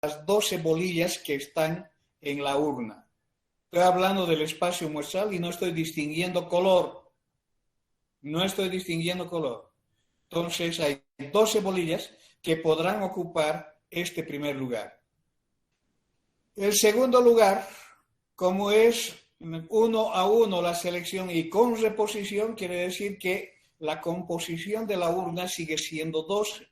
las 12 bolillas que están en la urna. Estoy hablando del espacio muestral y no estoy distinguiendo color. No estoy distinguiendo color. Entonces hay 12 bolillas que podrán ocupar este primer lugar. El segundo lugar, como es 1-1 la selección y con reposición, quiere decir que la composición de la urna sigue siendo 12.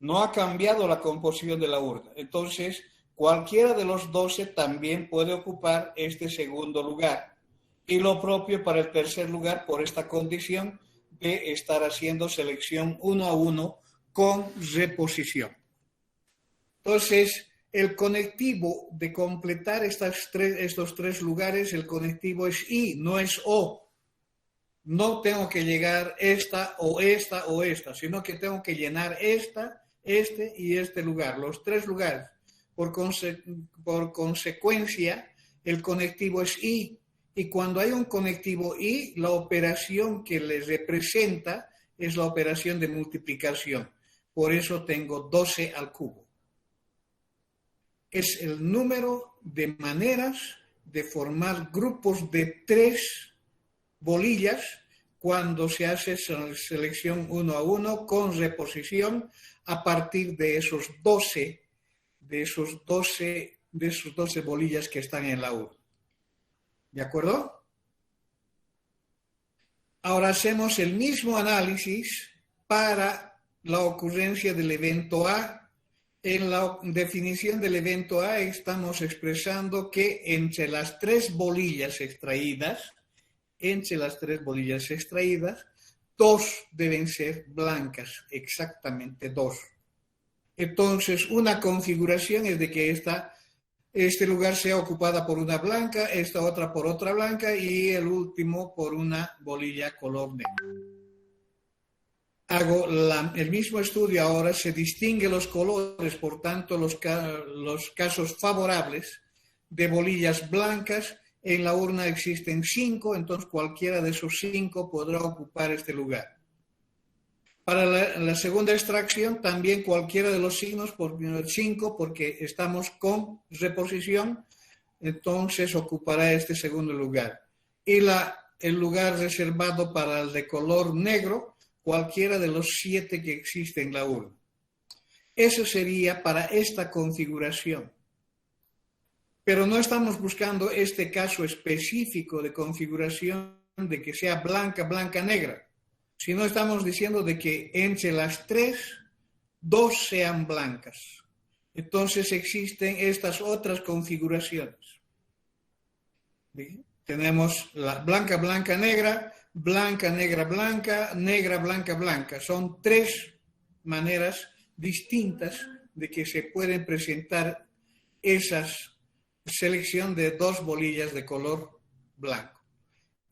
No ha cambiado la composición de la urna. Entonces, cualquiera de los 12 también puede ocupar este segundo lugar. Y lo propio para el tercer lugar por esta condición de estar haciendo selección 1-1 con reposición. Entonces, el conectivo de completar estos tres lugares, el conectivo es I, no es O. No tengo que llegar esta o esta o esta, sino que tengo que llenar esta, este y este lugar, los tres lugares. Por consecuencia, el conectivo es I. Y cuando hay un conectivo I, la operación que les representa es la operación de multiplicación. Por eso tengo 12 al cubo. Es el número de maneras de formar grupos de 3 bolillas cuando se hace selección 1-1 con reposición a partir de esos 12 bolillas que están en la urna. ¿De acuerdo? Ahora hacemos el mismo análisis para la ocurrencia del evento A. En la definición del evento A estamos expresando que entre las 3 bolillas extraídas, 2 deben ser blancas, exactamente 2. Entonces, una configuración es de que este lugar sea ocupada por una blanca, esta otra por otra blanca y el último por una bolilla color negro. Hago el mismo estudio ahora, se distingue los colores, por tanto los casos favorables de bolillas blancas. En la urna existen 5, entonces cualquiera de esos 5 podrá ocupar este lugar. Para la segunda extracción, también cualquiera de los signos, por 5, porque estamos con reposición, entonces ocupará este segundo lugar. Y el lugar reservado para el de color negro, cualquiera de los 7 que existen en la urna. Eso sería para esta configuración. Pero no estamos buscando este caso específico de configuración de que sea blanca, blanca, negra, sino estamos diciendo de que entre las 3, 2 sean blancas. Entonces existen estas otras configuraciones. ¿Sí? Tenemos la blanca, blanca, negra, blanca, negra, blanca, negra, blanca, blanca. Son 3 maneras distintas de que se pueden presentar esas selección de 2 bolillas de color blanco.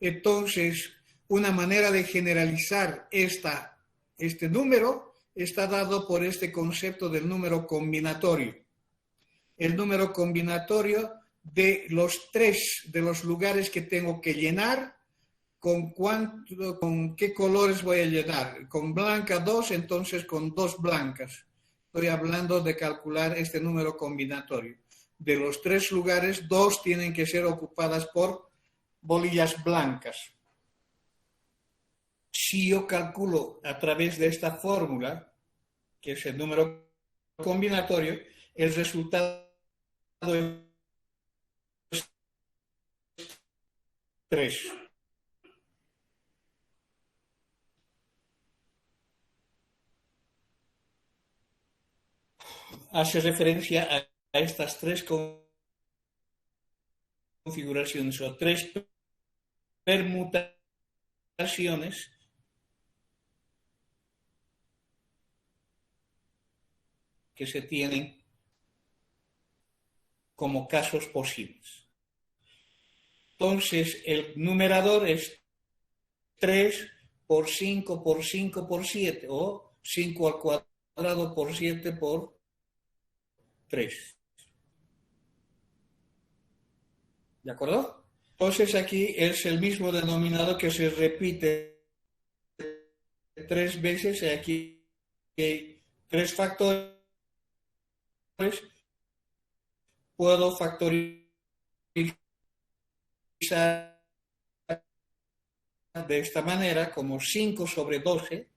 Entonces, una manera de generalizar este número está dado por este concepto del número combinatorio. El número combinatorio de los 3 de los lugares que tengo que llenar, con qué colores voy a llenar. Con blanca 2, entonces con 2 blancas. Estoy hablando de calcular este número combinatorio. De los 3 lugares, 2 tienen que ser ocupadas por bolillas blancas. Si yo calculo a través de esta fórmula, que es el número combinatorio, el resultado es 3. Hace referencia a estas 3 configuraciones o 3 permutaciones que se tienen como casos posibles. Entonces, el numerador es 3 por 5 por 5 por 7 o 5 al cuadrado por 7 por 3. ¿De acuerdo? Entonces aquí es el mismo denominador que se repite 3 veces. Aquí hay 3 factores puedo factorizar de esta manera como 5 sobre 12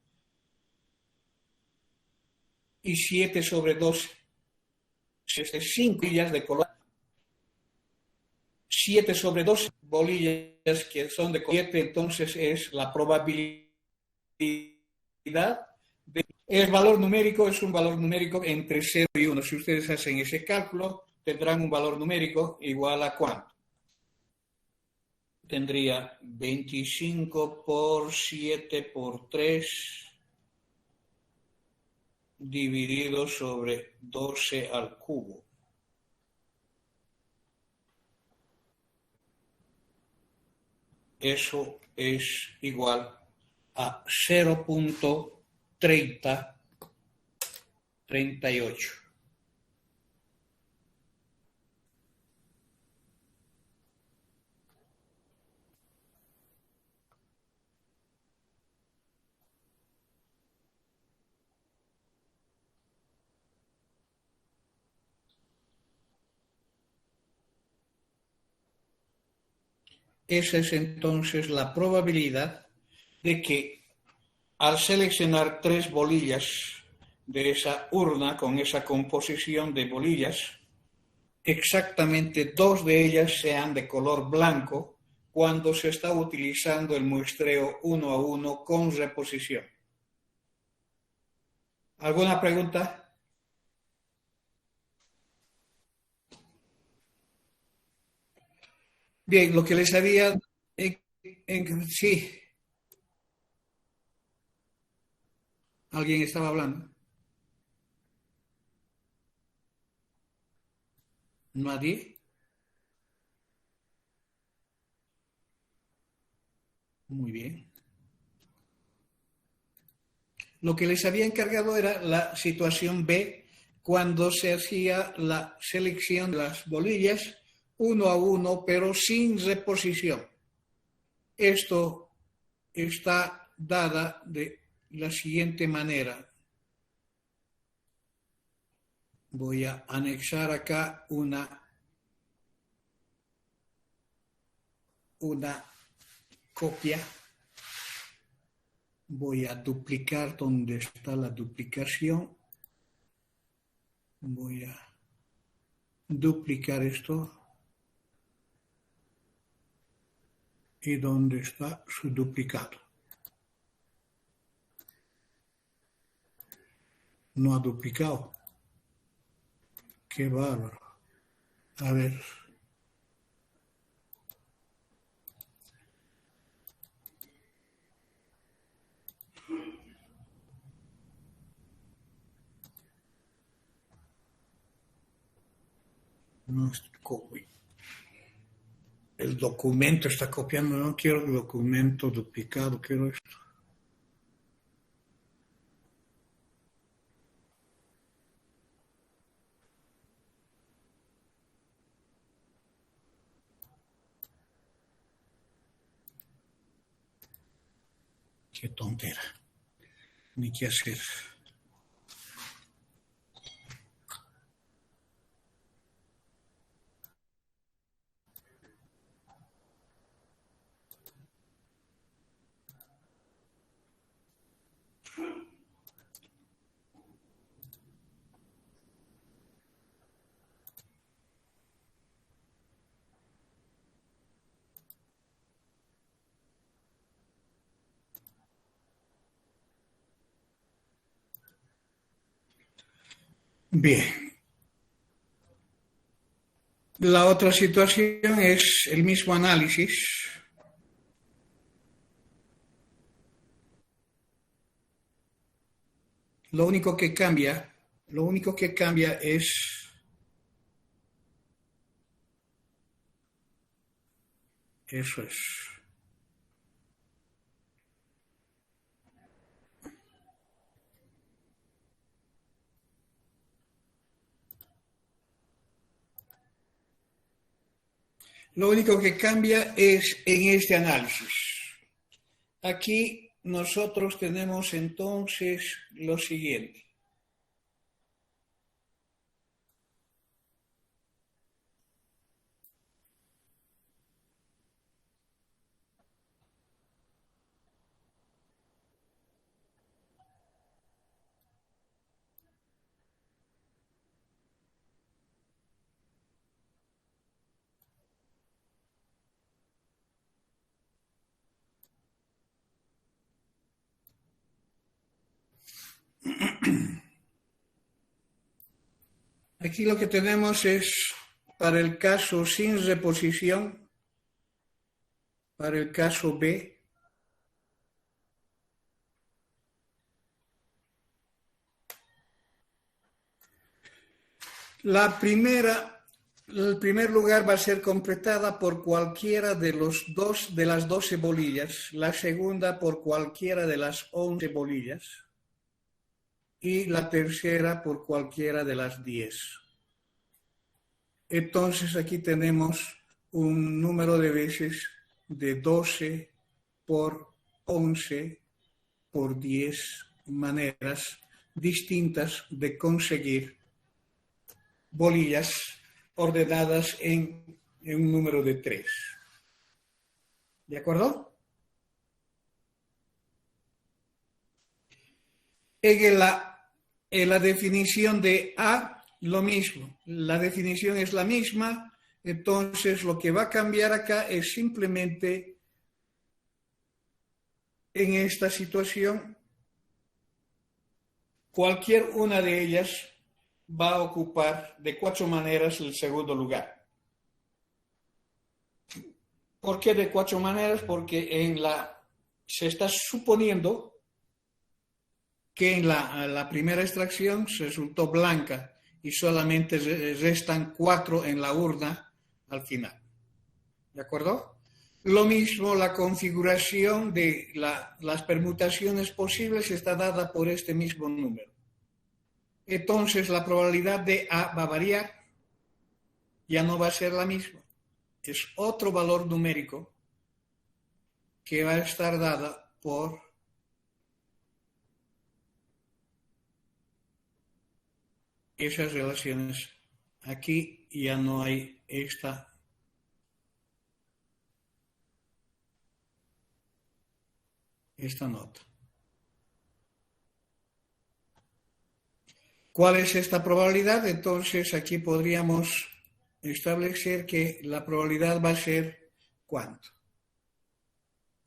y 7 sobre 12. 5 bolillas de color. 7 sobre 12 bolillas que son de color 7, entonces es la probabilidad de... El valor numérico es un valor numérico entre 0 y 1. Si ustedes hacen ese cálculo, tendrán un valor numérico igual a ¿cuánto? Tendría 25 por 7 por 3 dividido sobre 12 al cubo. Eso es igual a 0.3038. Esa es entonces la probabilidad de que al seleccionar 3 bolillas de esa urna con esa composición de bolillas, exactamente 2 de ellas sean de color blanco cuando se está utilizando el muestreo 1 a 1 con reposición. ¿Alguna pregunta? Bien, lo que les había... sí, alguien estaba hablando. ¿Nadie? Muy bien. Lo que les había encargado era la situación B, cuando se hacía la selección de las bolillas 1 a 1, pero sin reposición. Esto está dada de la siguiente manera. Voy a anexar acá una copia. Voy a duplicar donde está la duplicación. Voy a duplicar esto. Y donde está su duplicado. No ha duplicado. Qué bárbaro. A ver. No es copy. El documento está copiando. No quiero el documento duplicado. Quiero esto. Qué tontera. Ni qué hacer. Bien. La otra situación es el mismo análisis. Lo único que cambia es eso es. Lo único que cambia es en este análisis. Aquí nosotros tenemos entonces lo siguiente. Aquí lo que tenemos es, para el caso sin reposición, para el caso B, el primer lugar va a ser completada por cualquiera de las 12 bolillas, la segunda por cualquiera de las 11 bolillas y la tercera por cualquiera de las 10. Entonces aquí tenemos un número de veces de 12 por 11 por 10 maneras distintas de conseguir bolillas ordenadas en un número de 3. ¿De acuerdo? En la definición de A, lo mismo. La definición es la misma, entonces lo que va a cambiar acá es simplemente en esta situación, cualquier una de ellas va a ocupar de 4 maneras el segundo lugar. ¿Por qué de 4 maneras? Porque se está suponiendo que en la primera extracción se resultó blanca y solamente restan 4 en la urna al final. ¿De acuerdo? Lo mismo, la configuración de las permutaciones posibles está dada por este mismo número. Entonces la probabilidad de A va a variar, ya no va a ser la misma. Es otro valor numérico que va a estar dada por esas relaciones. Aquí ya no hay esta nota. ¿Cuál es esta probabilidad? Entonces aquí podríamos establecer que la probabilidad va a ser ¿cuánto?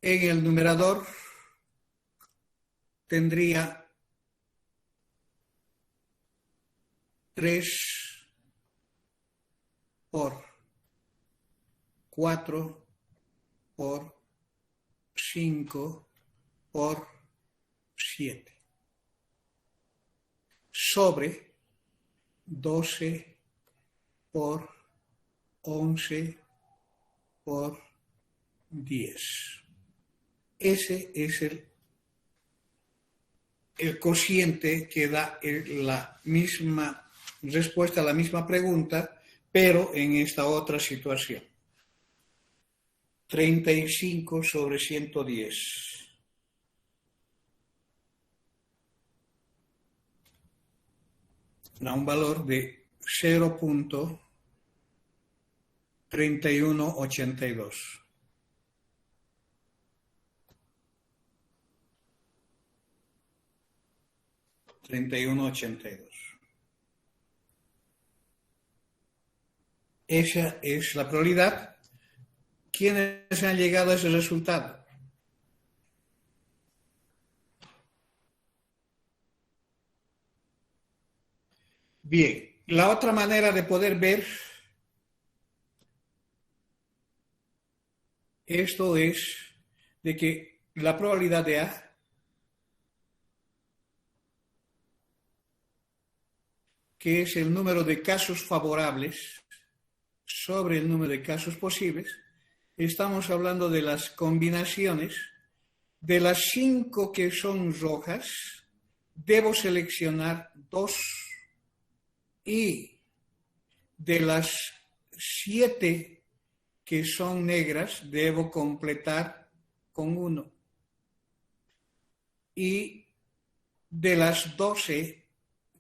En el numerador tendría 3 por 4 por 5 por 7 sobre 12 por 11 por 10. Ese es el cociente que da la misma respuesta a la misma pregunta, pero en esta otra situación. 35 sobre 110. Da un valor de 0.3182. Esa es la probabilidad. ¿Quiénes han llegado a ese resultado? Bien, la otra manera de poder ver esto es de que la probabilidad de A que es el número de casos favorables sobre el número de casos posibles, estamos hablando de las combinaciones. De las 5 que son rojas, debo seleccionar 2 y de las 7 que son negras, debo completar con 1. Y de las 12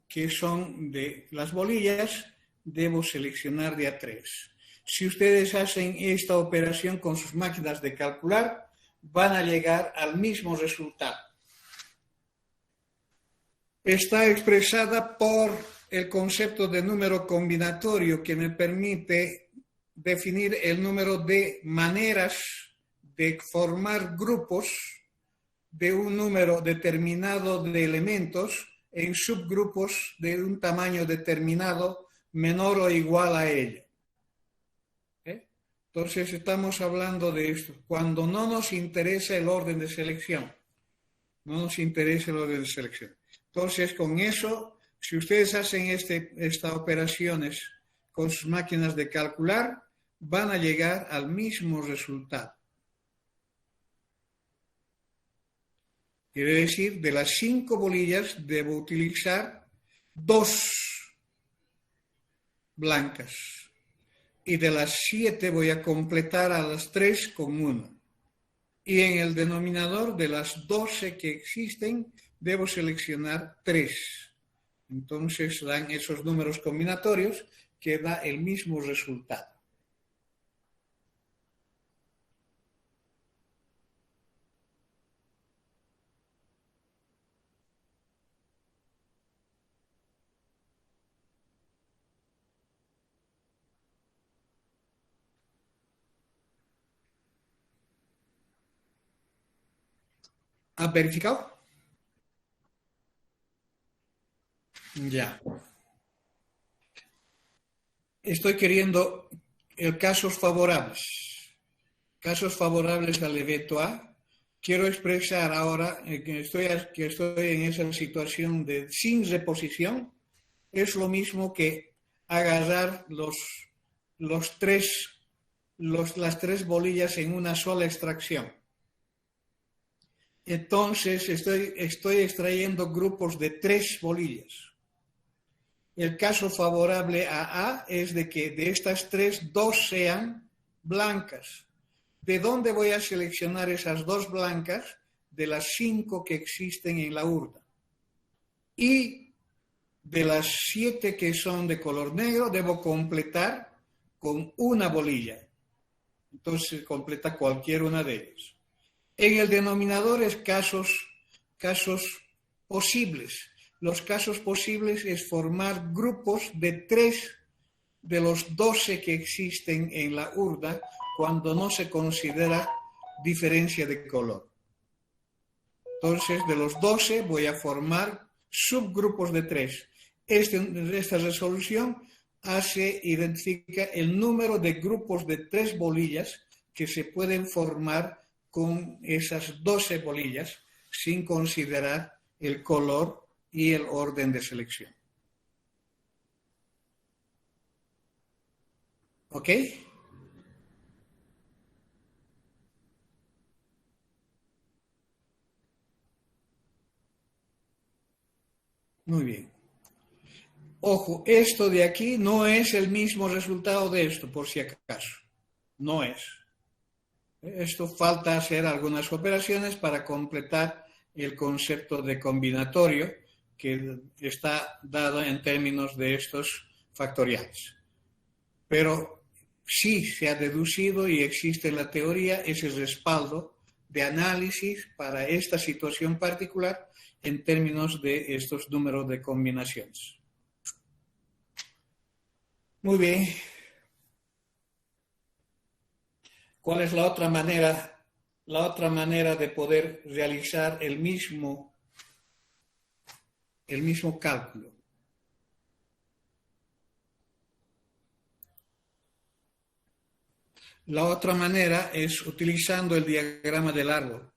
que son de las bolillas, debo seleccionar de a 3. Si ustedes hacen esta operación con sus máquinas de calcular, van a llegar al mismo resultado. Está expresada por el concepto de número combinatorio que me permite definir el número de maneras de formar grupos de un número determinado de elementos en subgrupos de un tamaño determinado menor o igual a ella. Entonces estamos hablando de esto. Cuando no nos interesa el orden de selección. No nos interesa el orden de selección. Entonces, con eso, si ustedes hacen estas operaciones con sus máquinas de calcular, van a llegar al mismo resultado. Quiere decir, de las 5 bolillas debo utilizar 2 blancas. Y de las 7 voy a completar a las 3 con 1. Y en el denominador de las 12 que existen, debo seleccionar 3. Entonces dan esos números combinatorios que da el mismo resultado. ¿Ha verificado? Ya. Estoy queriendo casos favorables. Casos favorables al evento A. Quiero expresar ahora que estoy en esa situación de sin reposición. Es lo mismo que agarrar las 3 bolillas en una sola extracción. Entonces estoy extrayendo grupos de 3 bolillas. El caso favorable a A es de que de estas 3, 2 sean blancas. ¿De dónde voy a seleccionar esas 2 blancas? De las 5 que existen en la urna. Y de las 7 que son de color negro, debo completar con una bolilla. Entonces completa cualquier una de ellas. En el denominador es casos posibles. Los casos posibles es formar grupos de 3 de los 12 que existen en la urna cuando no se considera diferencia de color. Entonces, de los 12 voy a formar subgrupos de 3. Esta resolución identifica el número de grupos de 3 bolillas que se pueden formar con esas 12 bolillas sin considerar el color y el orden de selección. ¿Ok? Muy bien. Ojo, esto de aquí no es el mismo resultado de esto, por si acaso. No es. Esto falta hacer algunas operaciones para completar el concepto de combinatorio que está dado en términos de estos factoriales. Pero sí se ha deducido y existe en la teoría ese respaldo de análisis para esta situación particular en términos de estos números de combinaciones. Muy bien. ¿Cuál es la otra manera? La otra manera de poder realizar el mismo cálculo. La otra manera es utilizando el diagrama del árbol.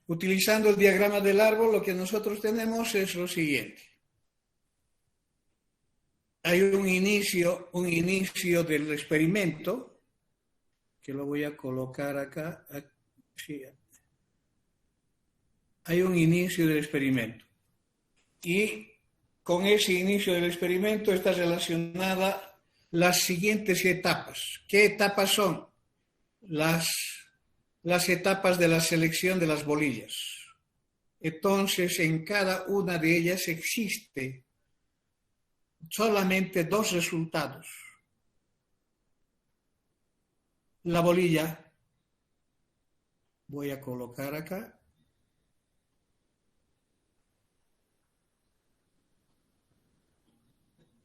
Utilizando el diagrama del árbol, lo que nosotros tenemos es lo siguiente. Hay un inicio del experimento, que lo voy a colocar acá. Sí. Hay un inicio del experimento. Y con ese inicio del experimento está relacionada las siguientes etapas. ¿Qué etapas son? Las etapas de la selección de las bolillas. Entonces, en cada una de ellas existe solamente 2 resultados. la bolilla, voy a colocar acá,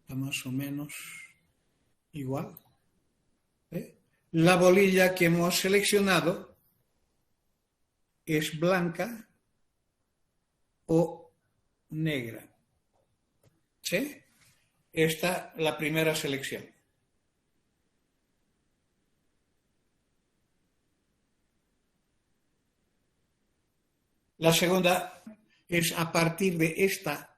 está más o menos igual. La bolilla que hemos seleccionado es blanca o negra. ¿Sí? Esta es la primera selección. La segunda es a partir de esta,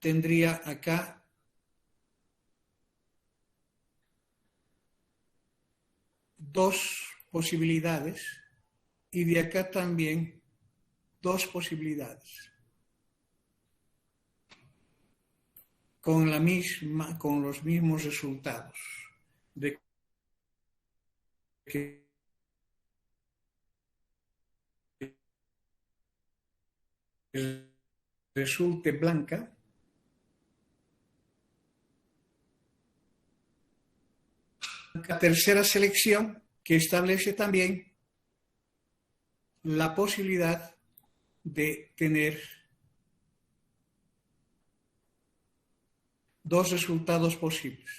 tendría acá dos posibilidades y de acá también dos posibilidades. Con los mismos resultados. De que resulte blanca. La tercera selección que establece también la posibilidad de tener dos resultados posibles.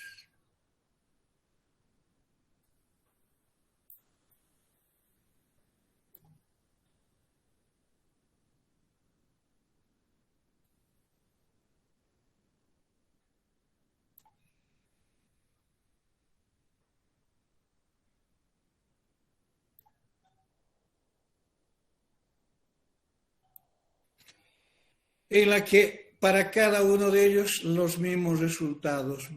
En la que para cada uno de ellos los mismos resultados.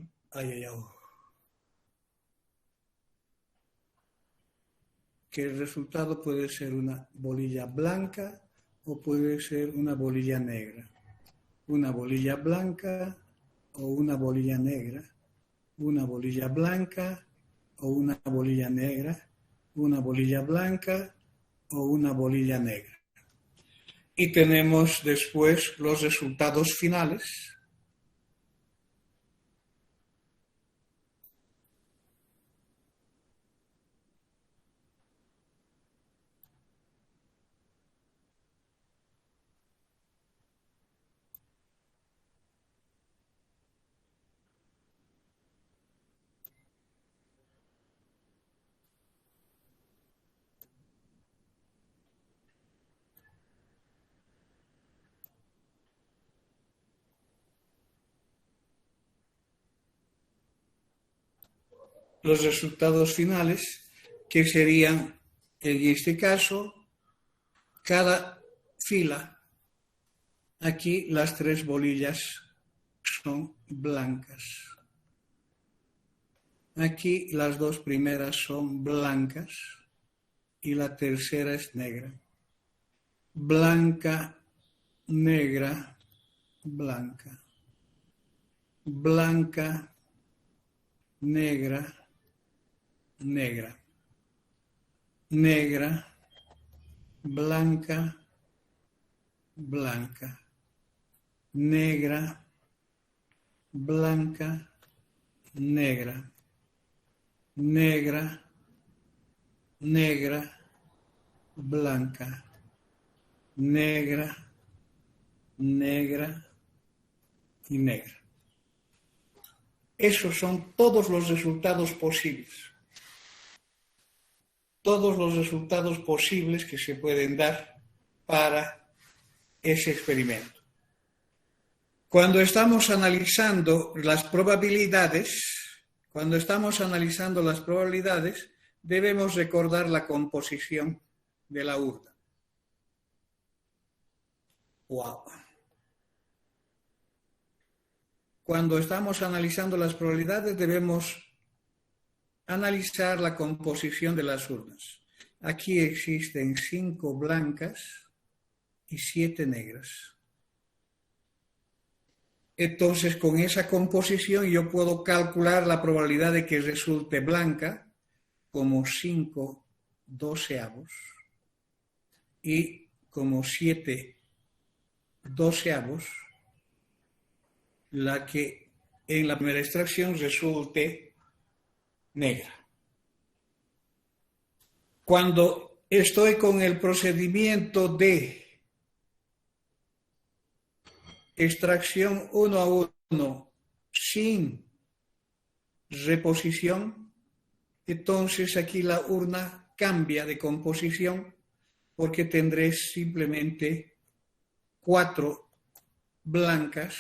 Que el resultado puede ser una bolilla blanca o puede ser una bolilla negra. Una bolilla blanca o una bolilla negra. Una bolilla blanca o una bolilla negra. Una bolilla blanca o una bolilla negra. Y tenemos después los resultados finales. Los resultados finales, que serían, en este caso, cada fila. Aquí las tres bolillas son blancas. Aquí las dos primeras son blancas y la tercera es negra. Blanca, negra, blanca. Blanca, negra, negra. Negra, blanca, blanca. Negra, blanca, negra. Negra, negra, blanca. Negra, negra y negra. Esos son todos los resultados posibles. Todos los resultados posibles que se pueden dar para ese experimento. Cuando estamos analizando las probabilidades, debemos recordar la composición de la urna. Wow. Cuando estamos analizando las probabilidades, debemos analizar la composición de las urnas. Aquí existen 5 blancas y 7 negras. Entonces, con esa composición yo puedo calcular la probabilidad de que resulte blanca como 5 doceavos y como 7 doceavos, la que en la primera extracción resulte negra. Cuando estoy con el procedimiento de extracción 1 a 1 sin reposición, entonces aquí la urna cambia de composición porque tendré simplemente 4 blancas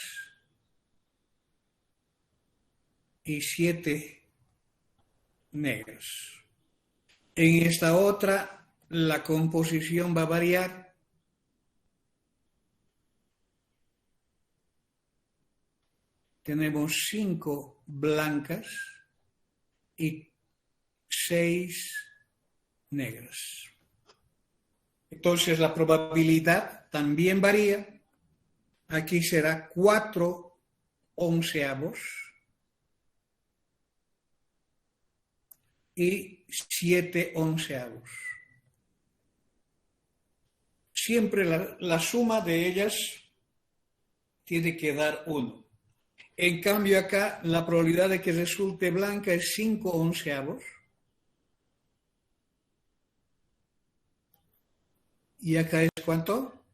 y 7 negras. En esta otra, la composición va a variar. Tenemos 5 blancas y 6 negras. Entonces la probabilidad también varía. Aquí será 4 onceavos y 7 onceavos. Siempre la suma de ellas tiene que dar 1. En cambio acá la probabilidad de que resulte blanca es 5 onceavos. Y acá es ¿cuánto?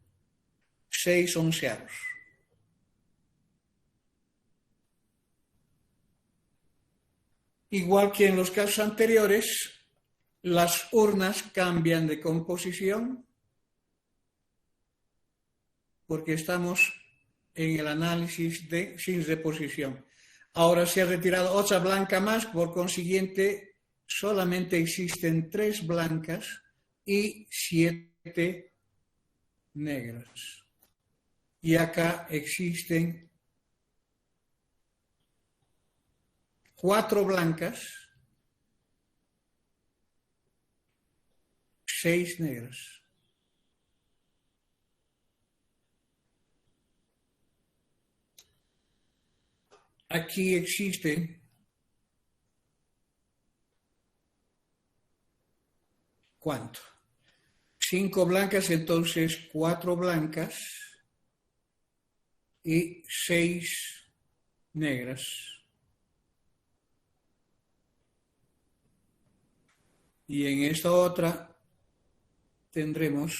6 onceavos. Igual que en los casos anteriores, las urnas cambian de composición porque estamos en el análisis de sin reposición. Ahora se ha retirado otra blanca más, por consiguiente, solamente existen 3 blancas y 7 negras. Y acá existen 4 blancas, 6 negras. Aquí existen ¿cuánto? 5 blancas, entonces 4 blancas y 6 negras. Y en esta otra tendremos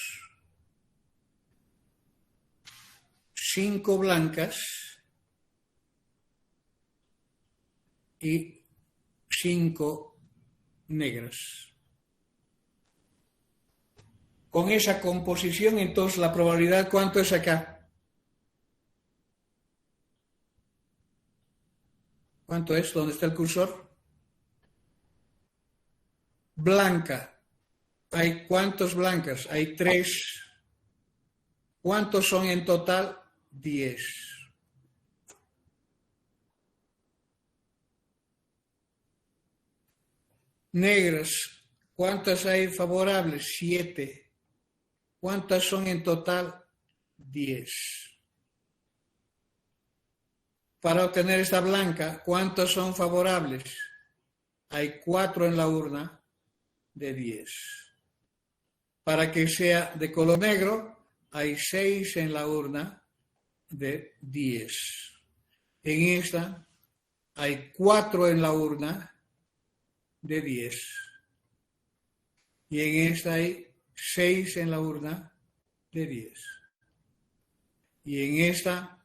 5 blancas y 5 negras. Con esa composición, entonces, la probabilidad, ¿cuánto es acá? ¿Cuánto es? ¿Dónde está el cursor? Blanca. ¿Hay cuántos blancas? Hay 3. ¿Cuántos son en total? 10. Negras. ¿Cuántas hay favorables? 7. ¿Cuántas son en total? 10. Para obtener esta blanca, ¿cuántas son favorables? Hay 4 en la urna de 10. Para que sea de color negro, hay 6 en la urna de 10. En esta hay 4 en la urna de 10. Y en esta hay 6 en la urna de 10. Y en esta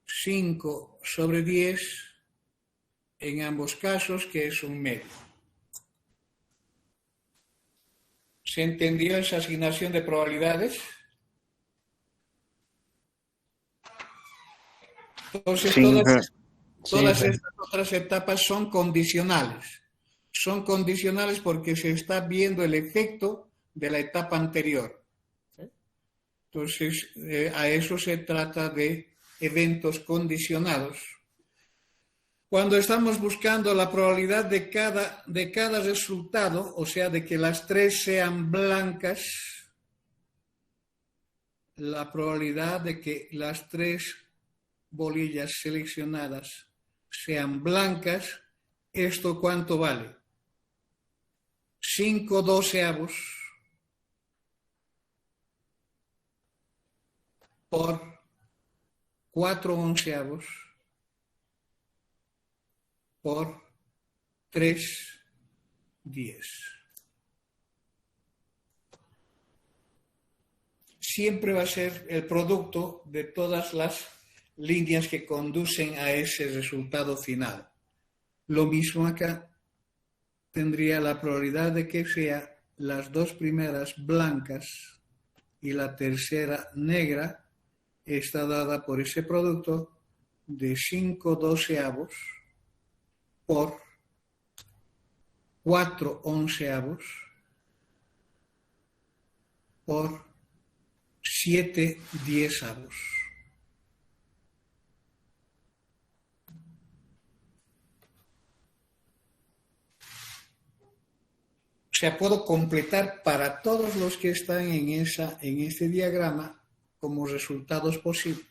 5 sobre 10 en ambos casos, que es un medio. ¿Se entendió esa asignación de probabilidades? Entonces, Sí, todas estas otras etapas son condicionales. Son condicionales porque se está viendo el efecto de la etapa anterior. Entonces, a eso se trata de eventos condicionados. Cuando estamos buscando la probabilidad de cada resultado, o sea, de que las 3 sean blancas, la probabilidad de que las 3 bolillas seleccionadas sean blancas, ¿esto cuánto vale? 5 doceavos por 4 onceavos por 3, 10. Siempre va a ser el producto de todas las líneas que conducen a ese resultado final. Lo mismo acá, tendría la probabilidad de que sea las dos primeras blancas y la tercera negra, está dada por ese producto de 5/12 por 4/11 por 7/10. O sea, puedo completar para todos los que están en este diagrama como resultados posibles.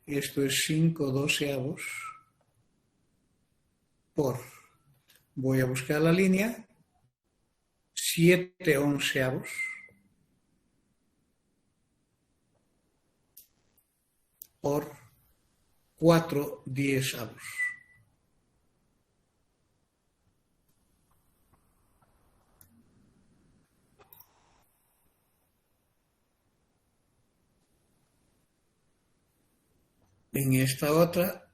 Esto es 5/12 por, voy a buscar la línea, 7/11 por 4/10. En esta otra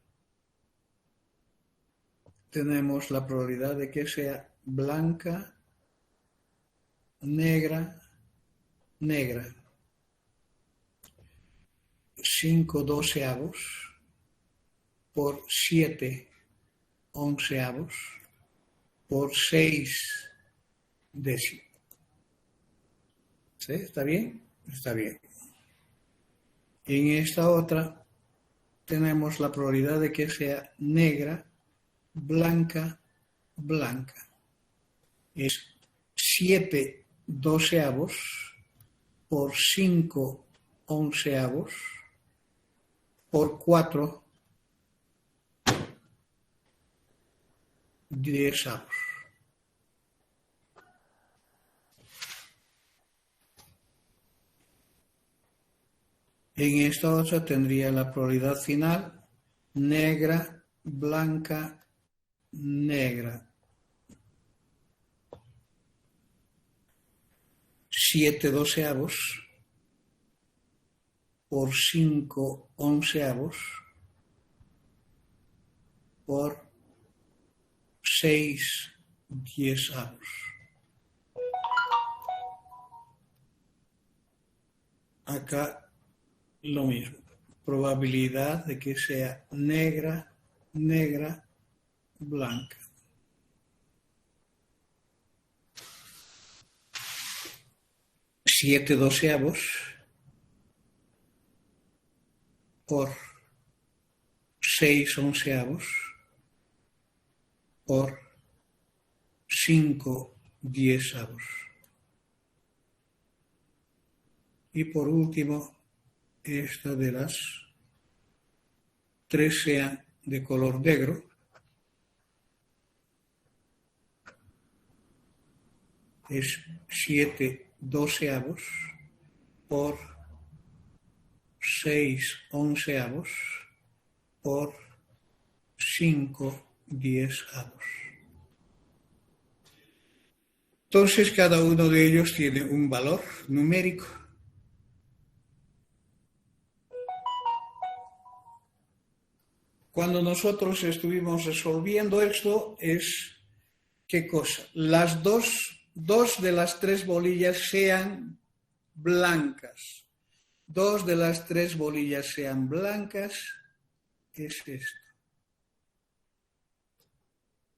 tenemos la probabilidad de que sea blanca, negra, negra. 5/12 por 7/11 por 6/10. ¿Sí? ¿Está bien? Está bien. En esta otra tenemos la probabilidad de que sea negra, blanca, blanca. Es 7/12 por 5/11 por 4/10. En esta otra tendría la probabilidad final negra, blanca, negra. 7/12 por 5/11 por 6/10. Acá lo mismo, probabilidad de que sea negra, negra, blanca. Siete doceavos por 6/11 por 5/10. Y por último, esta de las tres sean de color negro. Es 7/12 por 6/11 por 5/10. Entonces, cada uno de ellos tiene un valor numérico. Cuando nosotros estuvimos resolviendo esto, es ¿qué cosa? Las dos de las tres bolillas sean blancas. 2 de las 3 bolillas sean blancas, es esto.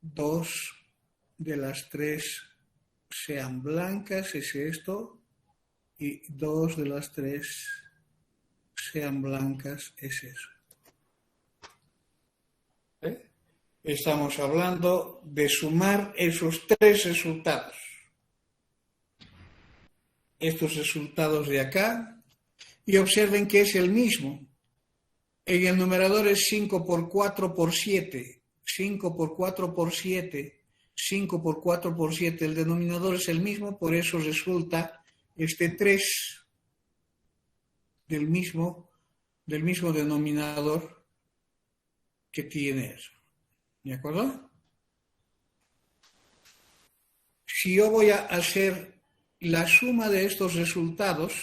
2 de las 3 sean blancas, es esto. Y 2 de las 3 sean blancas, es eso. Estamos hablando de sumar esos 3 resultados. Estos resultados de acá. Y observen que es el mismo. En el numerador es 5 por 4 por 7. 5 por 4 por 7 5 por 4 por 7, el denominador es el mismo, por eso resulta 3 del mismo denominador que tiene eso. ¿De acuerdo? Si yo voy a hacer la suma de estos resultados,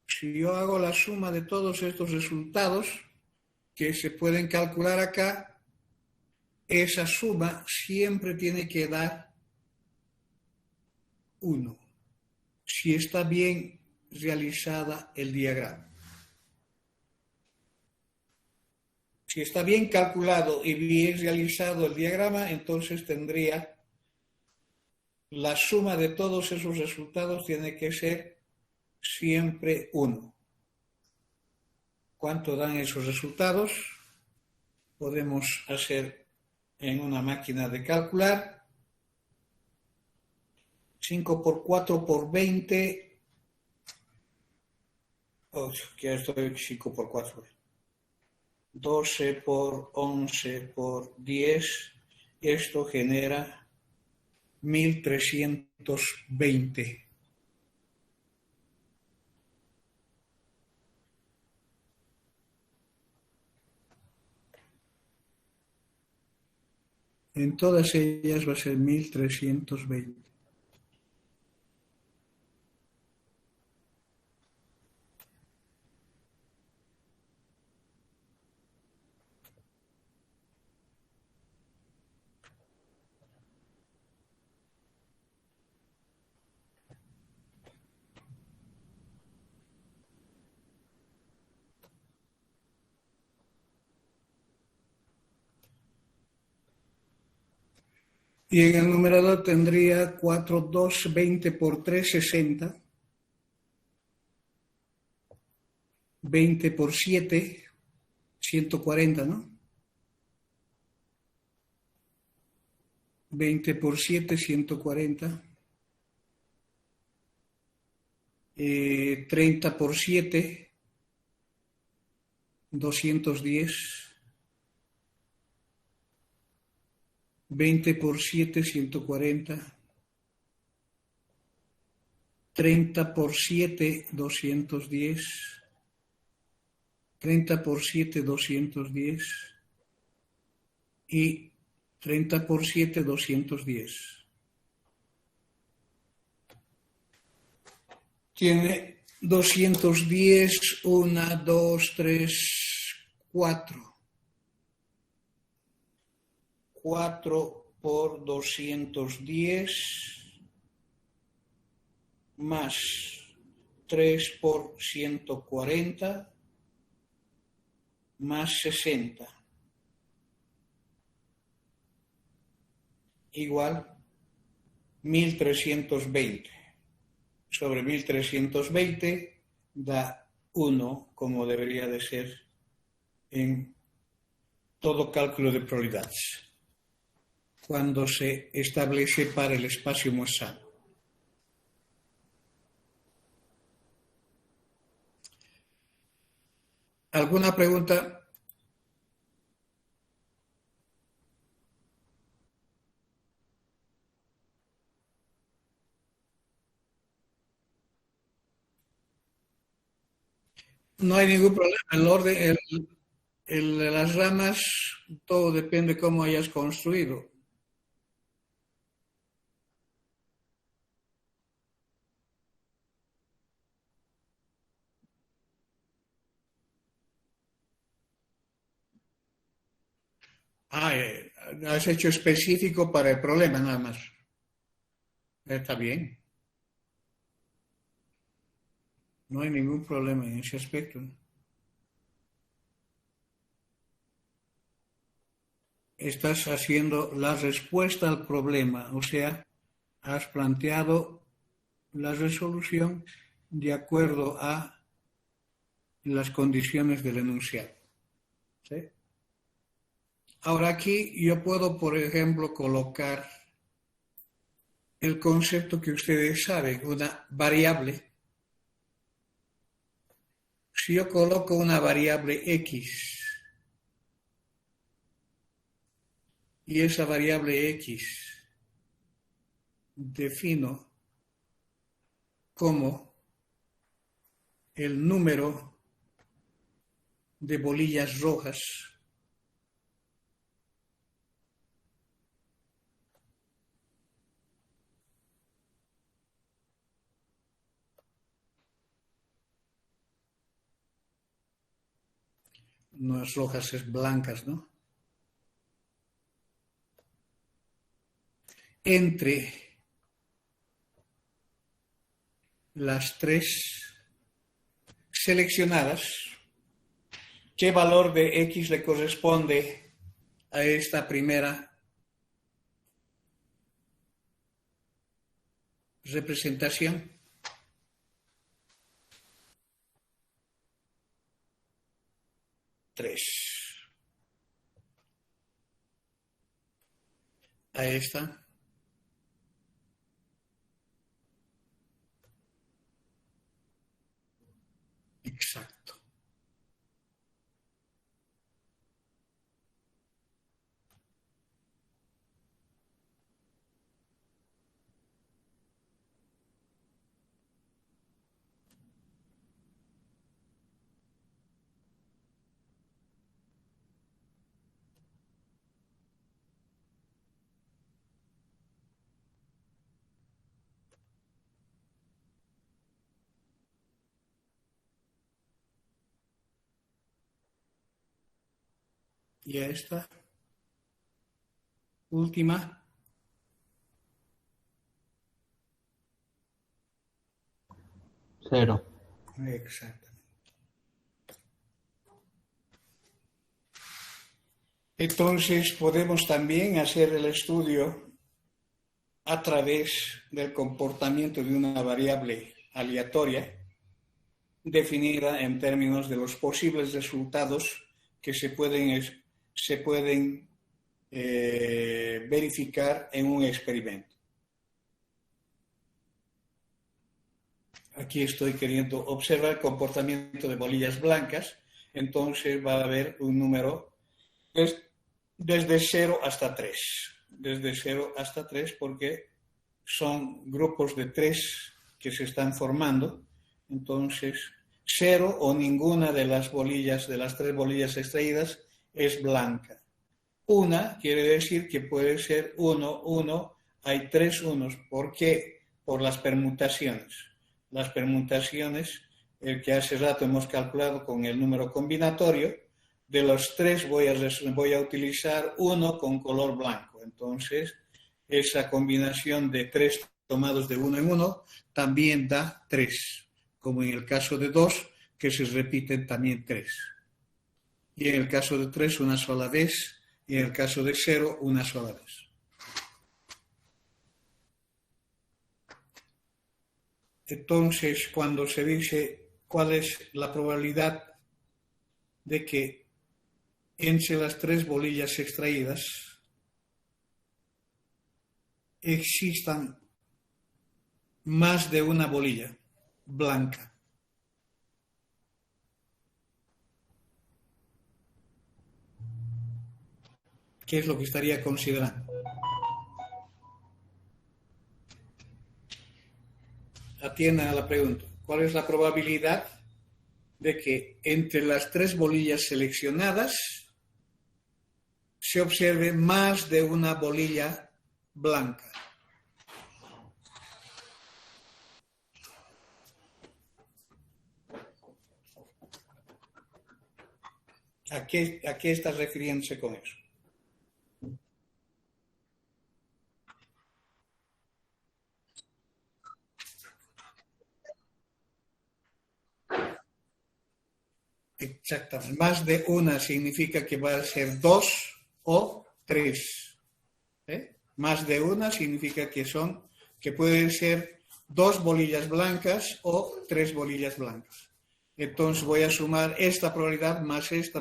si yo hago la suma de todos estos resultados que se pueden calcular acá, esa suma siempre tiene que dar 1, si está bien realizada el diagrama. Si está bien calculado y bien realizado el diagrama, entonces tendría la suma de todos esos resultados tiene que ser siempre 1. ¿Cuánto dan esos resultados? Podemos hacer en una máquina de calcular. 5 por 4 por 20. Ya estoy 5 por 4. 12 por 11 por 10. Esto genera 1320. En todas ellas va a ser 1320. Y en el numerador tendría 4, 2, 20 por 3, 60. 20 por 7, 140, ¿no? 20 por 7, 140. 30 por 7, 210. 20 por 7, 140. 30 por 7, 210. 30 por 7, 210. Y 30 por 7, 210. Tiene 210, 1, 2, 3, 4. 4 por 210 más 3 por 140 más 60 igual 1320. Sobre 1320 da 1, como debería de ser en todo cálculo de probabilidades, cuando se establece para el espacio Moissant. ¿Alguna pregunta? No hay ningún problema. El orden, las ramas, todo depende de cómo hayas construido. Has hecho específico para el problema nada más. Está bien. No hay ningún problema en ese aspecto. Estás haciendo la respuesta al problema, o sea, has planteado la resolución de acuerdo a las condiciones del enunciado. ¿Sí? Ahora aquí yo puedo, por ejemplo, colocar el concepto que ustedes saben, una variable. Si yo coloco una variable X y esa variable X defino como el número de bolillas rojas no es rojas, es blancas, ¿no? Entre las tres seleccionadas, ¿qué valor de X le corresponde a esta primera representación? 3. A esta. Exacto. Y a esta última. 0. Exactamente. Entonces podemos también hacer el estudio a través del comportamiento de una variable aleatoria definida en términos de los posibles resultados que se pueden verificar en un experimento. Aquí estoy queriendo observar el comportamiento de bolillas blancas, entonces va a haber un número desde 0 hasta 3. Desde 0 hasta 3 porque son grupos de 3 que se están formando. Entonces, 0 o ninguna de las bolillas, de las 3 bolillas extraídas, es blanca. Una quiere decir que puede ser 1, 1, hay 3 unos. ¿Por qué? Por las permutaciones. Las permutaciones, el que hace rato hemos calculado con el número combinatorio, de los 3 voy a utilizar uno con color blanco. Entonces, esa combinación de 3 tomados de uno en uno también da 3. Como en el caso de 2, que se repiten también 3. Y en el caso de 3, una sola vez. Y en el caso de 0, una sola vez. Entonces, cuando se dice cuál es la probabilidad de que entre las 3 bolillas extraídas existan más de una bolilla blanca. ¿Qué es lo que estaría considerando? Atienda a la pregunta. ¿Cuál es la probabilidad de que entre las 3 bolillas seleccionadas se observe más de una bolilla blanca? ¿A qué está refiriéndose con eso? Exactamente. Más de una significa que va a ser 2 o 3. Más de una significa que pueden ser 2 bolillas blancas o 3 bolillas blancas. Entonces voy a sumar esta probabilidad más esta,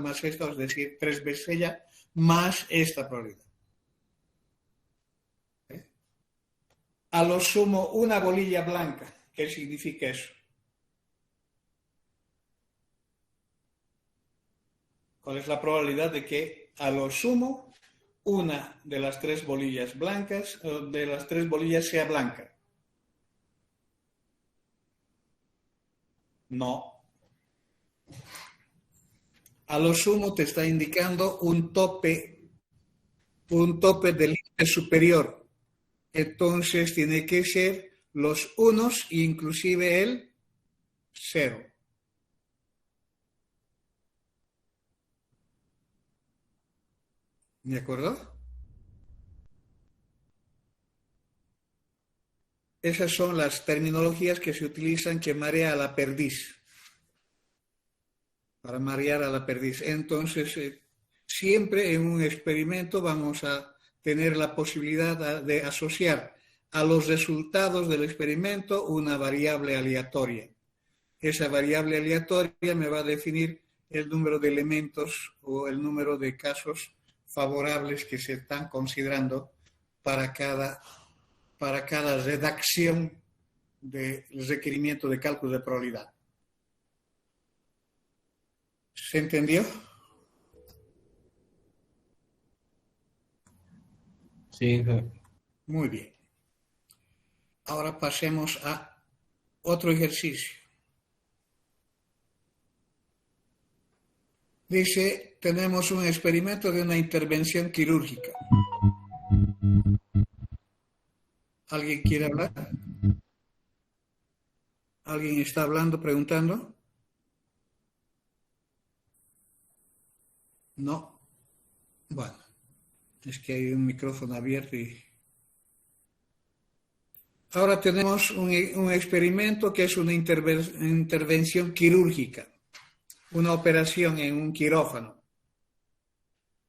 es decir, 3 veces ella, más esta probabilidad. A lo sumo una bolilla blanca. ¿Qué significa eso? ¿Cuál es la probabilidad de que a lo sumo una de las tres bolillas blancas, o de las tres bolillas sea blanca. No. A lo sumo te está indicando un tope del límite superior. Entonces tiene que ser los unos, inclusive el 0. ¿De acuerdo? Esas son las terminologías que se utilizan que marea a la perdiz. Para marear a la perdiz. Entonces, siempre en un experimento vamos a tener la posibilidad de asociar a los resultados del experimento una variable aleatoria. Esa variable aleatoria me va a definir el número de elementos o el número de casos favorables que se están considerando para cada redacción del requerimiento de cálculo de probabilidad. ¿Se entendió? Sí, Muy bien. Ahora pasemos a otro ejercicio. Dice, tenemos un experimento de una intervención quirúrgica. ¿Alguien quiere hablar? ¿Alguien está hablando, preguntando? No. Bueno, es que hay un micrófono abierto y... Ahora tenemos un experimento que es una intervención quirúrgica, una operación en un quirófano.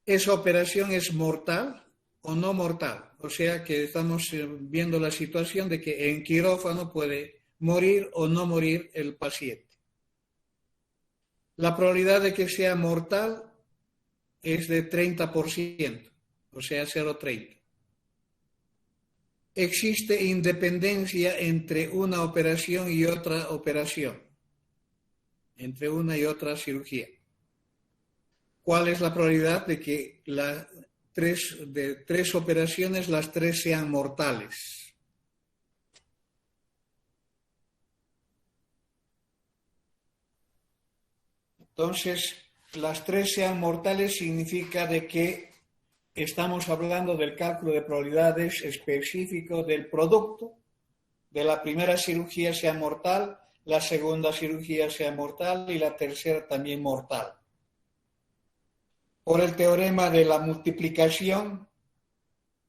¿Esa operación es mortal o no mortal? O sea que estamos viendo la situación de que en quirófano puede morir o no morir el paciente. La probabilidad de que sea mortal es de 30%, o sea, 0,30. Existe independencia entre una operación y otra operación, entre una y otra cirugía. ¿Cuál es la probabilidad de que de tres operaciones las tres sean mortales? Entonces, las tres sean mortales significa de que estamos hablando del cálculo de probabilidades específico del producto. De la primera cirugía sea mortal, la segunda cirugía sea mortal y la tercera también mortal. Por el teorema de la multiplicación,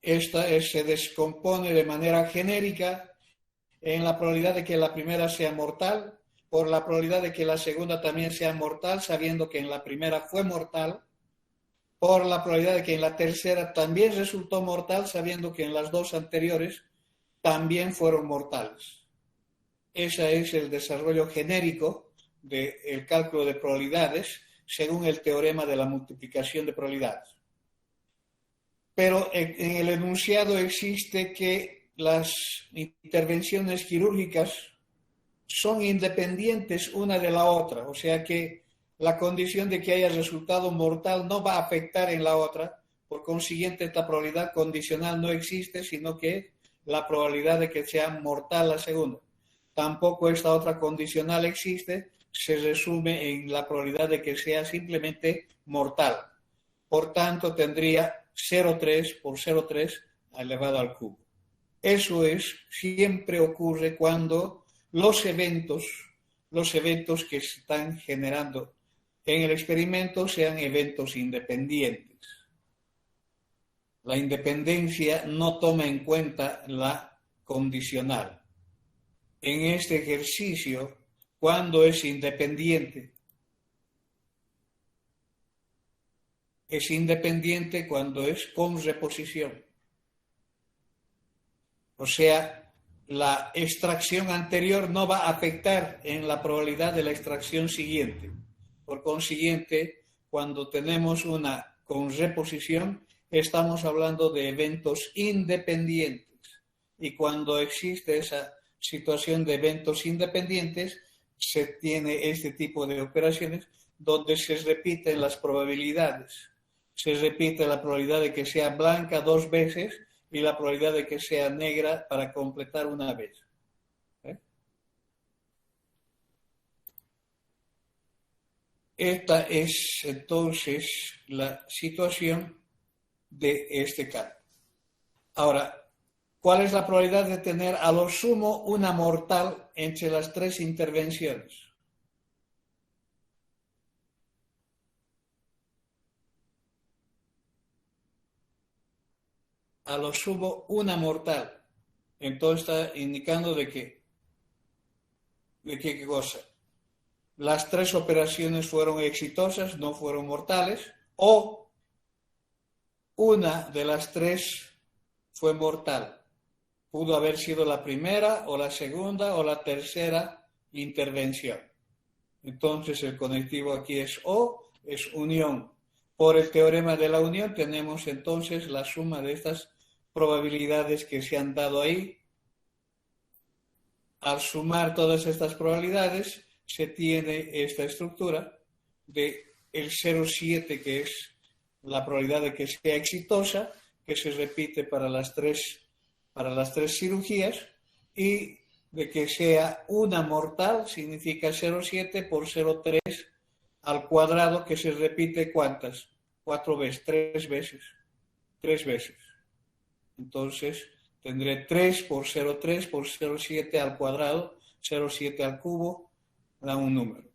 esta se descompone de manera genérica en la probabilidad de que la primera sea mortal, por la probabilidad de que la segunda también sea mortal, sabiendo que en la primera fue mortal, por la probabilidad de que en la tercera también resultó mortal, sabiendo que en las dos anteriores también fueron mortales. Ese es el desarrollo genérico del cálculo de probabilidades según el teorema de la multiplicación de probabilidades. Pero en el enunciado existe que las intervenciones quirúrgicas son independientes una de la otra, o sea que la condición de que haya resultado mortal no va a afectar en la otra, por consiguiente esta probabilidad condicional no existe, sino que la probabilidad de que sea mortal la segunda. Tampoco esta otra condicional existe, se resume en la probabilidad de que sea simplemente mortal. Por tanto, tendría 0,3 por 0,3 elevado al cubo. Eso siempre ocurre cuando los eventos que se están generando en el experimento sean eventos independientes. La independencia no toma en cuenta la condicional. En este ejercicio, ¿cuándo es independiente? Es independiente cuando es con reposición. O sea, la extracción anterior no va a afectar en la probabilidad de la extracción siguiente. Por consiguiente, cuando tenemos una con reposición, estamos hablando de eventos independientes. Y cuando existe esa situación de eventos independientes, se tiene este tipo de operaciones donde se repiten las probabilidades. se repite la probabilidad de que sea blanca 2 veces y la probabilidad de que sea negra para completar una vez. Esta es entonces la situación de este campo. Ahora, ¿cuál es la probabilidad de tener a lo sumo una mortal entre las 3 intervenciones? A lo sumo una mortal. Entonces está indicando de qué cosa. Las 3 operaciones fueron exitosas, no fueron mortales, o una de las 3 fue mortal. Pudo haber sido la primera o la segunda o la tercera intervención. Entonces el conectivo aquí es O, es unión. Por el teorema de la unión tenemos entonces la suma de estas probabilidades que se han dado ahí. Al sumar todas estas probabilidades se tiene esta estructura de el 0,7, que es la probabilidad de que sea exitosa, que se repite para las tres cirugías, y de que sea una mortal significa 0,7 por 0,3 al cuadrado, que se repite ¿cuántas? 4 veces, 3 veces. 3 veces. Entonces tendré 3 por 0,3 por 0,7 al cuadrado, 0,7 al cubo, da un número.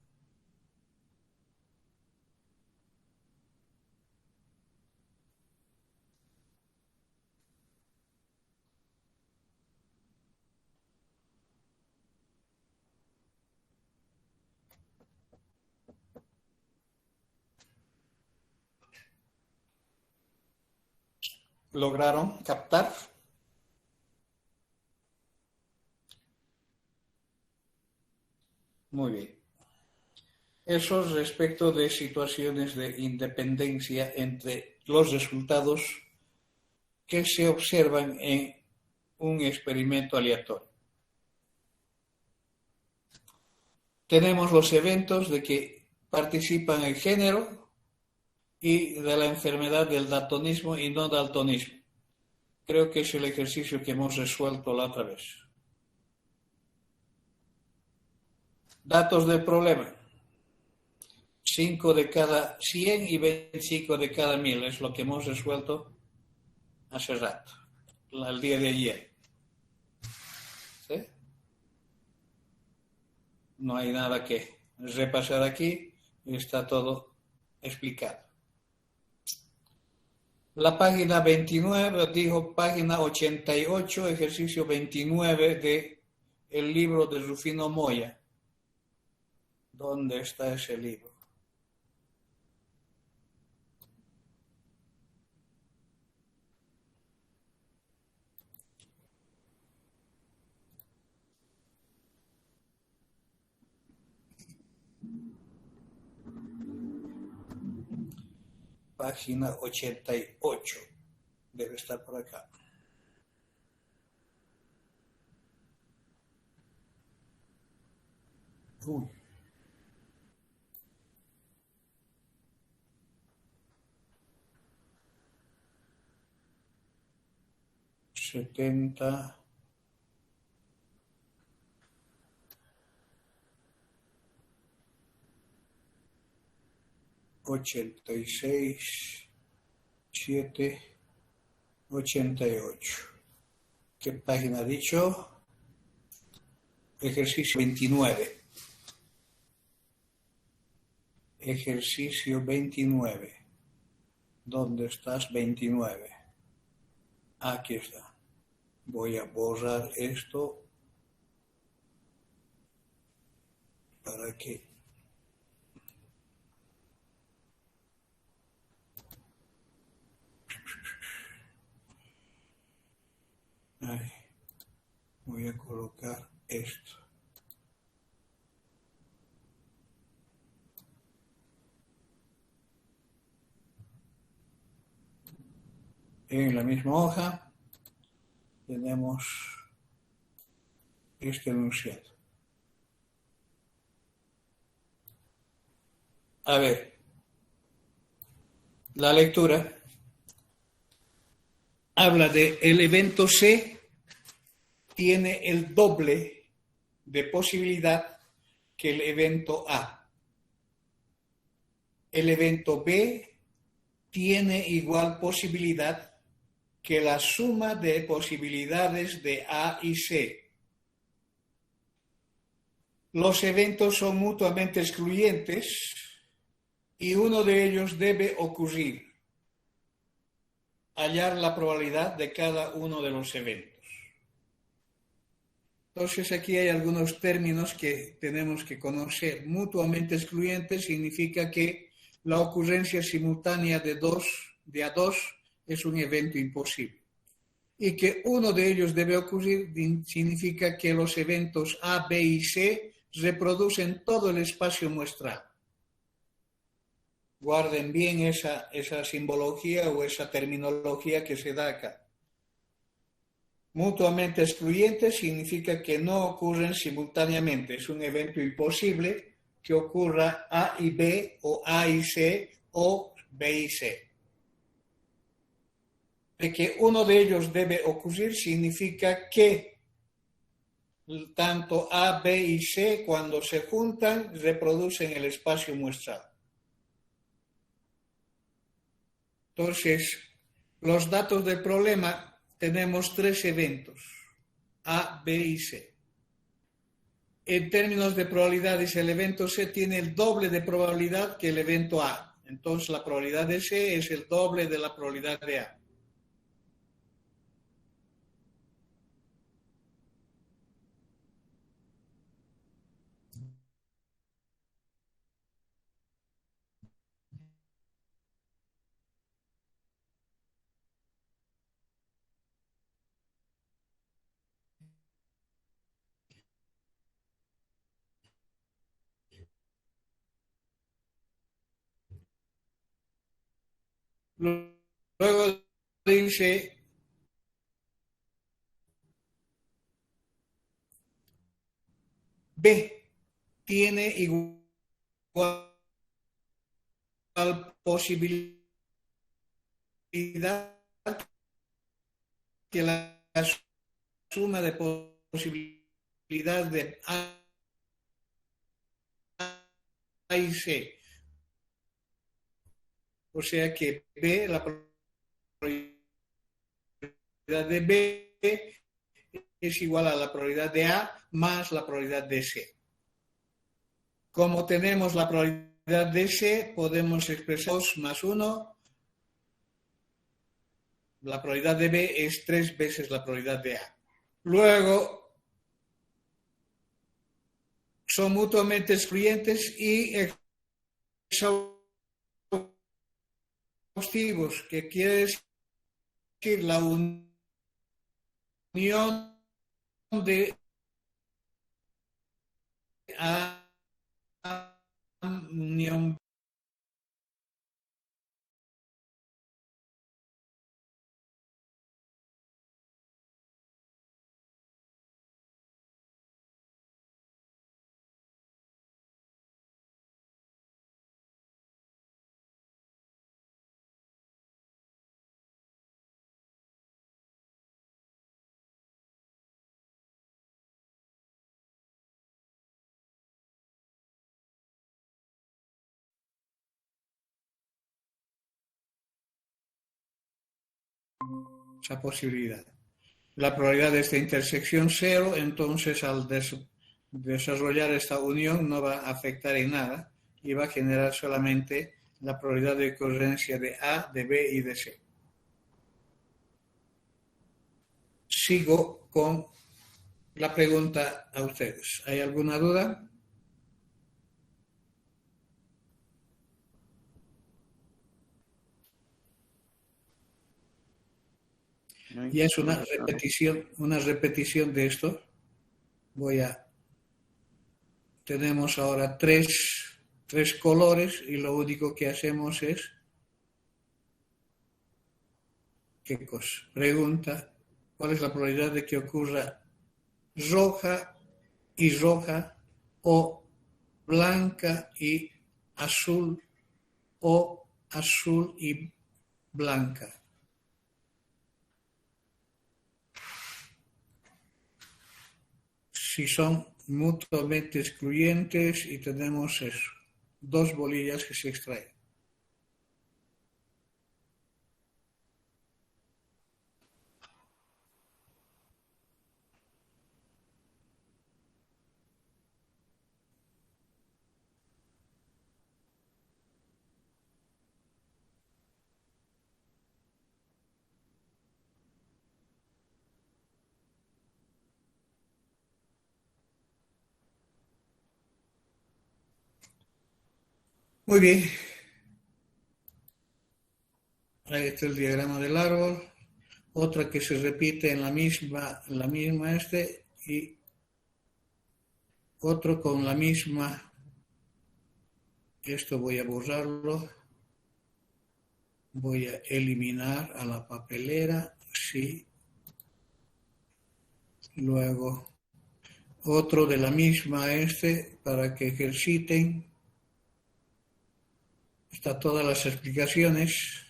¿Lograron captar? Muy bien. Eso es respecto de situaciones de independencia entre los resultados que se observan en un experimento aleatorio. Tenemos los eventos de que participan el género y de la enfermedad del daltonismo y no daltonismo. Creo que es el ejercicio que hemos resuelto la otra vez. Datos del problema. 5 de cada 100 y 25 de cada 1000 es lo que hemos resuelto hace rato, el día de ayer. ¿Sí? No hay nada que repasar aquí, está todo explicado. La página 29, dijo página 88, ejercicio 29 de el libro de Rufino Moya. ¿Dónde está ese libro? Página 88. Debe estar por acá. Uy. Setenta. 86, 7, 88. ¿Qué página ha dicho? Ejercicio 29. Ejercicio 29. ¿Dónde estás? 29. Aquí está. Voy a borrar esto para que ahí. Voy a colocar esto. En la misma hoja tenemos este enunciado. A ver, La lectura habla de el evento C tiene el doble de posibilidad que el evento A. El evento B tiene igual posibilidad que la suma de posibilidades de A y C. Los eventos son mutuamente excluyentes y uno de ellos debe ocurrir. Hallar la probabilidad de cada uno de los eventos. Entonces aquí hay algunos términos que tenemos que conocer. Mutuamente excluyente significa que la ocurrencia simultánea de A2 es un evento imposible. Y que uno de ellos debe ocurrir significa que los eventos A, B y C reproducen todo el espacio muestral. Guarden bien esa simbología o esa terminología que se da acá. Mutuamente excluyente significa que no ocurren simultáneamente. Es un evento imposible que ocurra A y B o A y C o B y C. De que uno de ellos debe ocurrir significa que tanto A, B y C cuando se juntan reproducen el espacio muestral. Entonces, los datos del problema tenemos 3 eventos, A, B y C. En términos de probabilidades, el evento C tiene el doble de probabilidad que el evento A. Entonces, la probabilidad de C es el doble de la probabilidad de A. Luego dice, B tiene igual posibilidad que la suma de posibilidades de A y C. O sea que B, la probabilidad de B es igual a la probabilidad de A más la probabilidad de C. Como tenemos la probabilidad de C, podemos expresar 2 más 1. La probabilidad de B es 3 veces la probabilidad de A. Luego, son mutuamente excluyentes y exhaustivos, que quiere decir la unión de A unión esa posibilidad. La probabilidad de esta intersección 0, entonces al desarrollar esta unión no va a afectar en nada y va a generar solamente la probabilidad de ocurrencia de A, de B y de C. Sigo con la pregunta a ustedes. ¿Hay alguna duda? Y es una repetición de esto. Tenemos ahora tres colores y lo único que hacemos es, ¿qué cosa? Pregunta, ¿cuál es la probabilidad de que ocurra roja y roja o blanca y azul o azul y blanca. Si son mutuamente excluyentes y tenemos eso, dos bolillas que se extraen. Muy bien. Ahí está el diagrama del árbol. Otra que se repite en la misma y otro con la misma. Esto voy a borrarlo. Voy a eliminar a la papelera. Sí. Luego otro de la misma para que ejerciten. Está todas las explicaciones.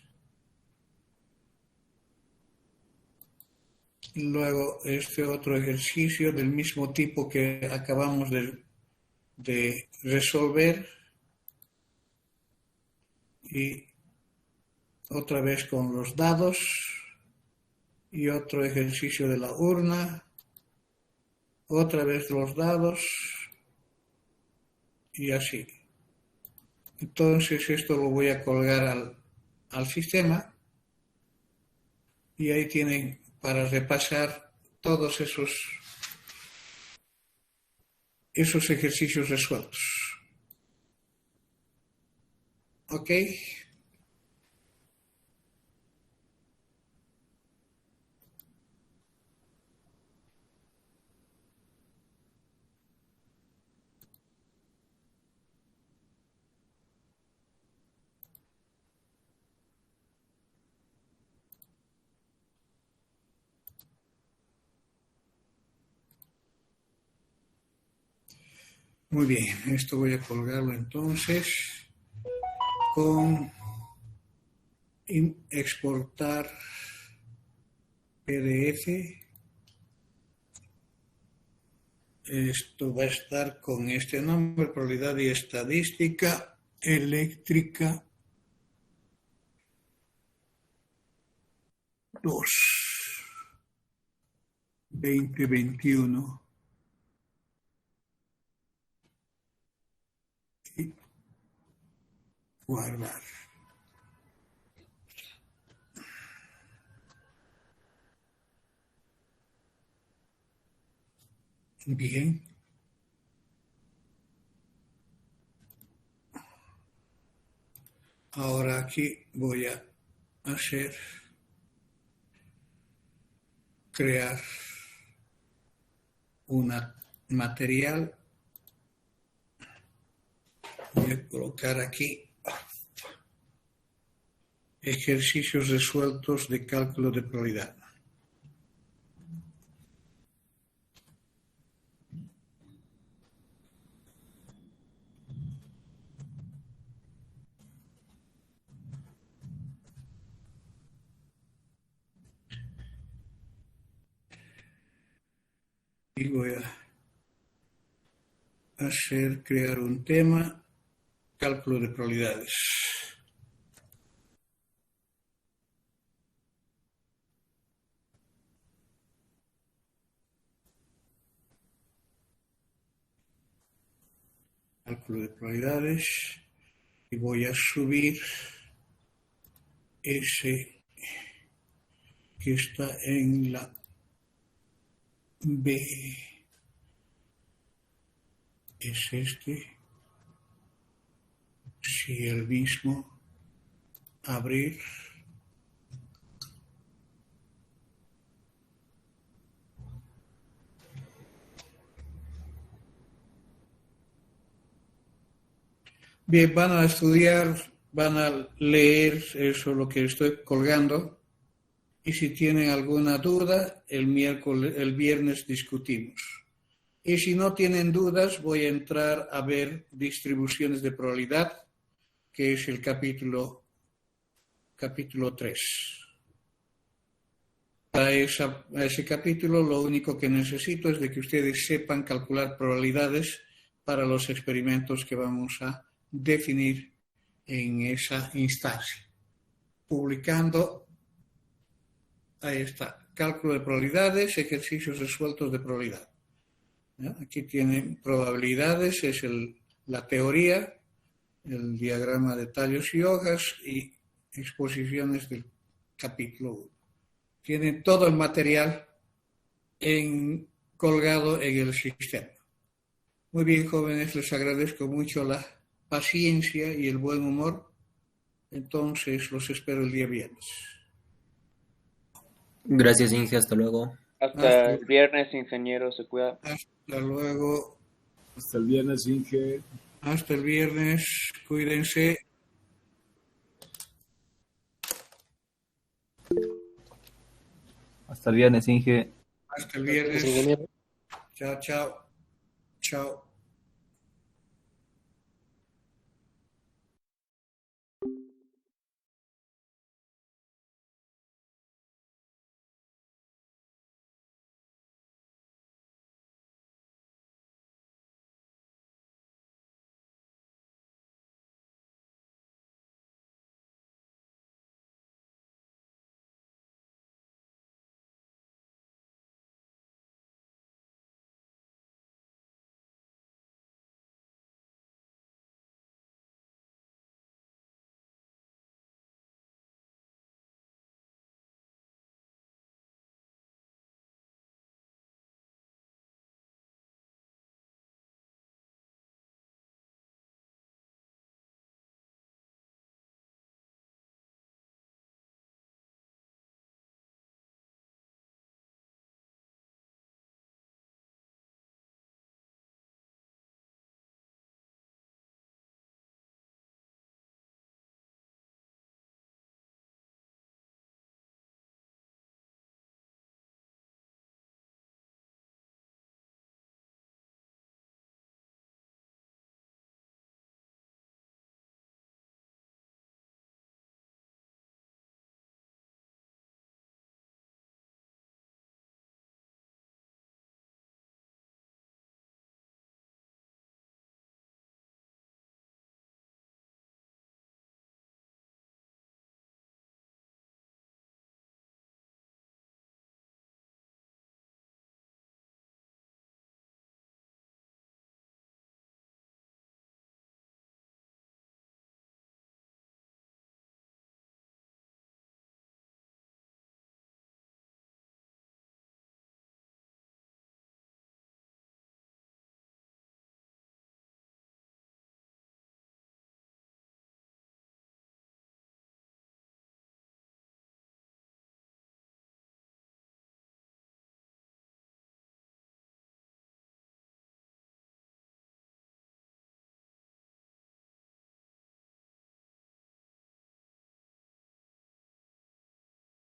Luego otro ejercicio del mismo tipo que acabamos de resolver. Y otra vez con los dados. Y otro ejercicio de la urna. Otra vez los dados. Y así. Entonces esto lo voy a colgar al sistema. Y ahí tienen para repasar todos esos ejercicios resueltos. ¿Ok? Muy bien, esto voy a colgarlo entonces con exportar PDF. Esto va a estar con este nombre, probabilidad y estadística eléctrica 2, 2021. Y guardar. Bien. Ahora aquí voy a crear un material. Voy a colocar aquí ejercicios resueltos de cálculo de probabilidad. Y voy a crear un tema, cálculo de probabilidades. Cálculo de probabilidades. Y voy a subir ese que está en la B. Es este. Sí, el mismo. Abrir. Bien, van a estudiar, van a leer eso, lo que estoy colgando. Y si tienen alguna duda, el viernes discutimos. Y si no tienen dudas, voy a entrar a ver distribuciones de probabilidad, que es el capítulo capítulo 3. Para ese capítulo lo único que necesito es de que ustedes sepan calcular probabilidades para los experimentos que vamos a definir en esa instancia. Publicando, ahí está, cálculo de probabilidades, ejercicios resueltos de probabilidad. ¿Ya? Aquí tienen probabilidades, es la teoría, el diagrama de tallos y hojas y exposiciones del capítulo 1. Tienen todo el material colgado en el sistema. Muy bien, jóvenes, les agradezco mucho la paciencia y el buen humor. Entonces, los espero el día viernes. Gracias, Inge. Hasta luego. Hasta el viernes, ingeniero. Se cuida. Hasta luego. Hasta el viernes, Inge. Hasta el viernes. Cuídense. Hasta el viernes, Inge. Hasta el viernes. Chao, chao. Chao.